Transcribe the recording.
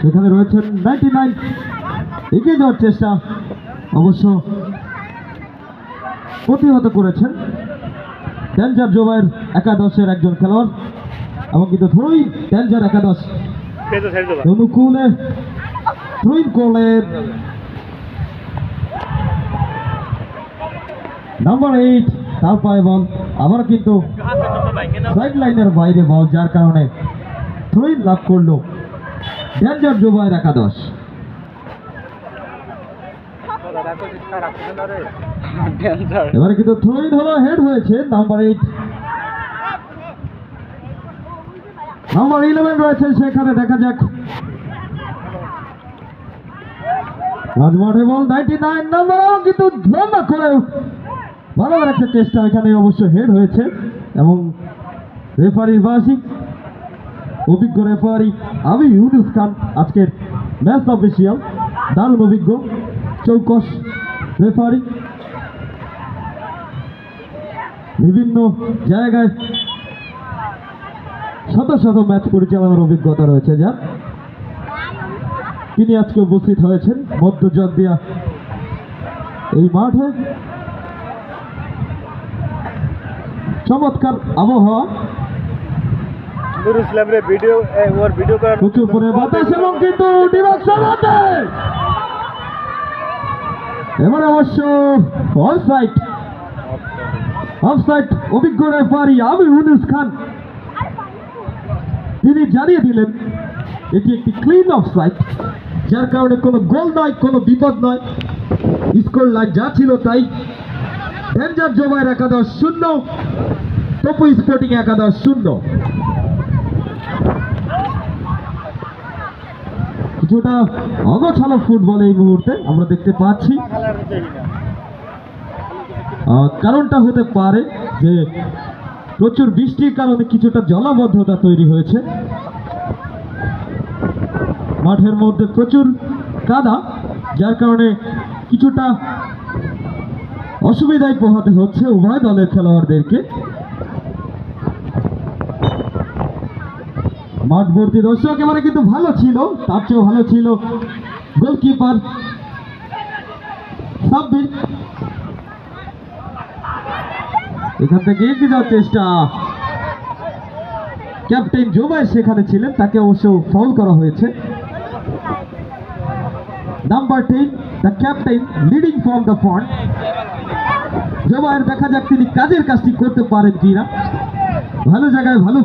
এখানে রয়েছেন 99 এগিয়ে যাওয়ার চেষ্টা অবশ্য প্রতিহত করেছেন ডেঞ্জার জোবাইয়ের একাদশের একজন খেলোয়াড় এবং কিন্তু থ্রোইন ডেঞ্জার একাদশ অনুকূলে থ্রোইন করলেন নাম্বার 8 তার পায়ে বল আবার কিন্তু সাইড লাইনের বাইরে বল যার কারণে থ্রোইন লাভ করলো ডেঞ্জার জোবাইয়ের একাদশ। এবারে কিন্তু থ্রোইন হলো হেড হয়েছে নাম্বার 8 নাম্বার 11 রয়েছে সেখানে দেখা যাক মাঝমাঠে বল 99 নাম্বার কিন্তু ধারণা করে ভালো একটা চেষ্টা এখানে অবশ্য হেড হয়েছে এবং রেফারির বাসিক অভিজ্ঞ রেফারি আমি ইউনুস খান আজকের ম্যাচ অফিসিয়াল দারুণ অভিজ্ঞ চৌকস রেফারি বিভিন্ন জায়গায় শত শত ম্যাচ পরিচালনার অভিজ্ঞতা রয়েছে যার তিনি আজকে উপস্থিত হয়েছেন মধ্য জগদিয়া এই মাঠে চমৎকার আবহাওয়া প্রচুর করে বাতাস এবং কিন্তু এবার অবশ্য অফসাইড অভিজ্ঞ রেফারি আমি ইউনুস খান তিনি জানিয়ে দিলেন এটি একটি ক্লিন অফসাইড যার কারণে কোনো গোল নয় কোনো বিপদ নয় স্কোর লাইন যা ছিল তাই ডেঞ্জার জোবাইয়ের একাদশ 0 তপু স্পোর্টিং একাদশ 0। কিছুটা অগোছালো ফুটবল এই মুহূর্তে আমরা দেখতে পাচ্ছি কারণটা হতে পারে যে প্রচুর বৃষ্টির কারণে কিছুটা জলাবদ্ধতা তৈরি হয়েছে মাঠের মধ্যে প্রচুর কাদা যার কারণে কিছুটা অসুবিধায় পোহাতে হচ্ছে উভয় দলের খেলোয়াড়দেরকে। মাঠ ভর্তি দর্শক এবারে কিন্তু ভালো ছিল তার চেয়েও ভালো ছিল গোলকিপার সাব্বির এখান থেকে এগিয়ে যাওয়ার চেষ্টা ক্যাপ্টেন জোবাই সেখানে ছিলেন তাকে অবশ্য ফাউল করা হয়েছে number 10 the captain leading from the front জোবাইয়ের দেখা যাক তিনি কাজের কাজটি করতে পারেন কিনা ভালো জায়গায় ভালো